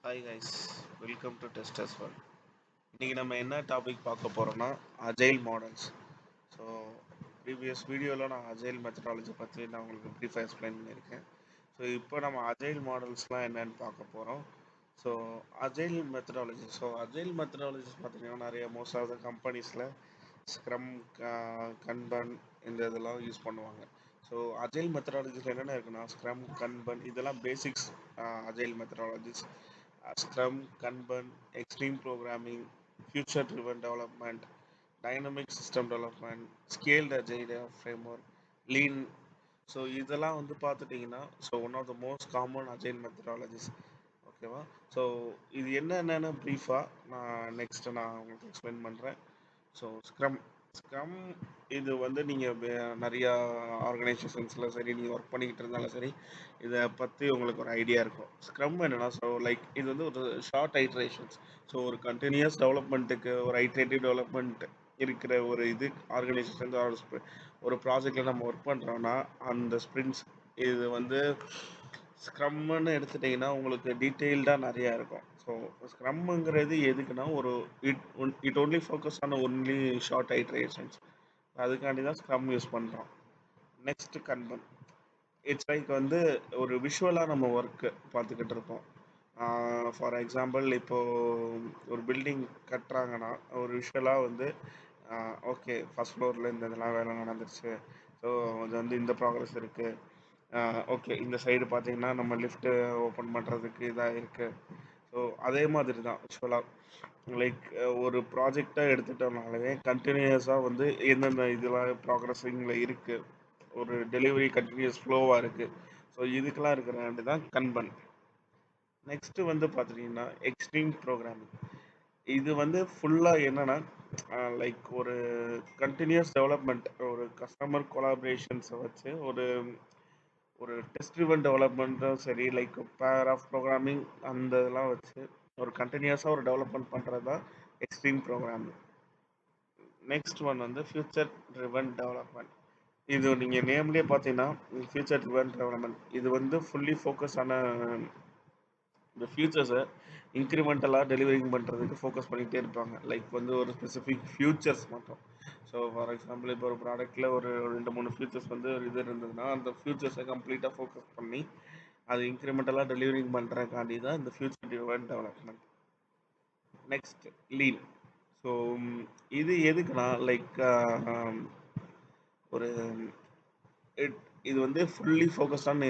Hi guys, welcome to testers world. இன்றைக்கி நம்ம என்ன டாபிக் பார்க்க போகிறோம்னா அஜைல் மாடல்ஸ். ஸோ ப்ரீவியஸ் வீடியோவில் நான் அஜைல் மெத்தடாலஜி பற்றி நான் உங்களுக்கு ப்ரீஃபாக எக்ஸ்பிளைன் பண்ணியிருக்கேன். ஸோ இப்போ நம்ம அஜைல் மாடல்ஸ்லாம் என்னென்னு பார்க்க போகிறோம். ஸோ அஜைல் மெத்தடாலஜிஸ் பார்த்தீங்கன்னா நிறைய மோஸ்ட் ஆஃப் த கம்பெனிஸில் ஸ்க்ரம், கன்பன் இந்த இதெல்லாம் யூஸ் பண்ணுவாங்க. ஸோ அஜைல் மெத்தடாலஜிஸ் என்னென்ன இருக்குன்னா ஸ்க்ரம், கன்பன் இதெல்லாம் basics. Agile methodologies scrum, kanban, extreme programming, feature driven development, dynamic system development, scaled agile framework, lean. So இதெல்லாம் வந்து பார்த்துட்டிங்கன்னா one of the most common agile methodologies. ஓகேவா? So இது என்னென்னு ப்ரீஃபாக நான் உங்களுக்கு எக்ஸ்பிளைன் பண்ணுறேன். ஸோ ஸ்க்ரம் இது வந்து நீங்கள் நிறையா ஆர்கனைசேஷன்ஸில் சரி, நீங்கள் ஒர்க் பண்ணிக்கிட்டு இருந்தாலும் சரி, இதை பற்றி உங்களுக்கு ஒரு ஐடியா இருக்கும். ஸ்க்ரம் என்னென்னா, இது வந்து ஒரு ஷார்ட் ஐட்ரேஷன்ஸ். ஸோ ஒரு கண்டினியூஸ் டெவலப்மெண்ட்டுக்கு, ஒரு ஐட்ரேட்டிவ் டெவலப்மெண்ட் இருக்கிற ஒரு இது ஆர்கனைசேஷன் ஒரு ப்ராஜெக்டில் நம்ம ஒர்க் பண்ணுறோன்னா அந்த ஸ்ப்ரிண்ட்ஸ் இது வந்து ஸ்க்ரம்னு எடுத்துட்டிங்கன்னா உங்களுக்கு டீட்டெயில்டாக நிறையா இருக்கும். ஸோ ஸ்க்ரம்ங்கிறது எதுக்குன்னா it only focus on only short iterations. அதுக்காண்டி தான் ஸ்க்ரம் யூஸ் பண்ணுறோம். நெக்ஸ்ட் கன்பன். இட்ஸ் லைக் வந்து ஒரு விஷுவலாக நம்ம ஒர்க்கு பார்த்துக்கிட்டு இருப்போம். ஃபார் எக்ஸாம்பிள் இப்போது ஒரு பில்டிங் கட்டுறாங்கன்னா ஒரு விஷுவலாக வந்து ஓகே ஃபஸ்ட் ஃப்ளோரில் இந்த இதெல்லாம் வேலை நடந்துருச்சு. ஸோ அது வந்து இந்த ப்ராக்ரஸ் இருக்குது. ஓகே இந்த சைடு பார்த்தீங்கன்னா நம்ம லிஃப்ட்டு ஓப்பன் பண்ணுறதுக்கு இதாக இருக்குது. ஸோ அதே மாதிரி தான் விஷுவலாக லைக் ஒரு ப்ராஜெக்டாக எடுத்துட்டோம்னாலே கண்டினியூஸாக வந்து எந்தெந்த இதெல்லாம் ப்ராக்ரஸிங்கில் இருக்குது, ஒரு டெலிவரி கண்டினியூஸ் ஃப்ளோவாக இருக்குது. ஸோ இதுக்கெல்லாம் இருக்கிற தான் கன்பன். நெக்ஸ்ட்டு வந்து பார்த்துட்டிங்கன்னா எக்ஸ்ட்ரீம் ப்ரோக்ராமிங். இது வந்து ஃபுல்லாக என்னென்னா லைக் ஒரு கண்டினியூஸ் டெவலப்மெண்ட், ஒரு கஸ்டமர் கொலாபரேஷன்ஸை வச்சு ஒரு ஒரு டெஸ்ட் ட்ரிவன் டெவலப்மெண்ட்டும் சரி, லைக் பேர் ஆஃப் ப்ரோக்ராமிங் அந்த இதெல்லாம் வச்சு ஒரு கண்டினியூஸாக ஒரு டெவலப்மெண்ட் பண்ணுறது தான் எக்ஸ்ட்ரீம் ப்ரோக்ராமிங். நெக்ஸ்ட் ஒன் வந்து ஃபியூச்சர் ட்ரிவன் டெவலப்மெண்ட். இது நீங்கள் நேம்லேயே பார்த்தீங்கன்னா ஃபியூச்சர் ட்ரிவன் டெவலப்மெண்ட் இது வந்து ஃபுல்லி ஃபோக்கஸ் ஆன இந்த ஃபியூச்சர்ஸை இன்க்ரிமெண்டலாக டெலிவரிங் பண்ணுறதுக்கு ஃபோக்கஸ் பண்ணிகிட்டே இருப்பாங்க. லைக் வந்து ஒரு ஸ்பெசிஃபிக் ஃபியூச்சர்ஸ் மட்டும். ஸோ ஃபார் எக்ஸாம்பிள் இப்போ ஒரு ப்ராடக்ட்டில் ஒரு 2-3 ஃபியூச்சர்ஸ் வந்து ஒரு இது இருந்ததுன்னா அந்த ஃபியூச்சர்ஸை கம்ப்ளீட்டாக ஃபோக்கஸ் பண்ணி அது இன்க்ரிமெண்டலாக டெலிவரிங் பண்ணுறதுக்காண்டி தான் இந்த future driven development. Next lean. So இது எதுக்குன்னா லைக் ஒரு இது வந்து ஃபுல்லி ஃபோக்கஸ்ட் ஆன்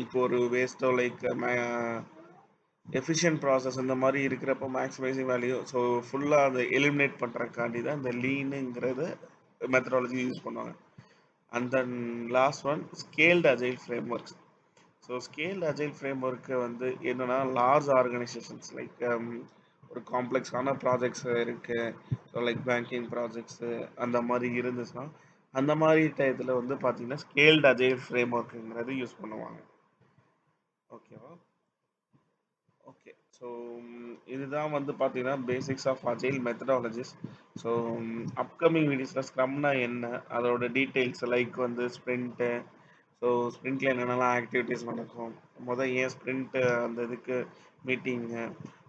இப்போ ஒரு வேஸ்ட்டோ லைக் எஃபிஷியன்ட் ப்ராசஸ் இந்த மாதிரி இருக்கிறப்போ மேக்ஸிமைசிங் வேல்யூ. ஸோ ஃபுல்லாக அதை எலிமினேட் பண்ணுறதுக்காண்டி தான் இந்த லீனுங்கிறது மெத்தடாலஜி யூஸ் பண்ணுவாங்க. And then last one scaled agile frameworks. So scaled agile framework வந்து என்னென்னா லார்ஜ் ஆர்கனைசேஷன்ஸ் லைக் ஒரு காம்ப்ளெக்ஸான ப்ராஜெக்ட்ஸ் இருக்குது. ஸோ லைக் பேங்கிங் ப்ராஜெக்ட்ஸு அந்த மாதிரி இருந்துச்சுன்னா அந்த மாதிரி டயத்தில் வந்து பார்த்திங்கன்னா ஸ்கேல்டு அஜைல் ஃப்ரேம் ஒர்க்குங்கிறது யூஸ் பண்ணுவாங்க. ஓகேவா? ஓகே. ஸோ இதுதான் வந்து பார்த்தீங்கன்னா basics of agile methodologies. So upcoming வீடியோஸில் ஸ்க்ரம்னா என்ன, அதோட டீட்டெயில்ஸ் லைக் வந்து ஸ்ப்ரிண்ட்டு, ஸோ ஸ்ப்ரிண்ட்டில் என்னென்னலாம் ஆக்டிவிட்டீஸ் நடக்கும், ஏன் ஸ்ப்ரிண்ட்டு அந்த இதுக்கு மீட்டிங்கு,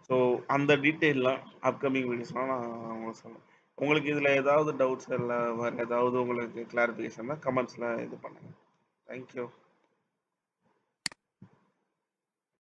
ஸோ அந்த டீட்டெயிலாம் அப்கமிங் வீடியோஸ்லாம் நான் உங்களுக்கு சொல்லுவேன். உங்களுக்கு இதில் ஏதாவது டவுட்ஸ் இல்லை வேறு ஏதாவது உங்களுக்கு கிளாரிஃபிகேஷன்னா கமெண்ட்ஸில் இது பண்ணுங்கள். தேங்க்யூ.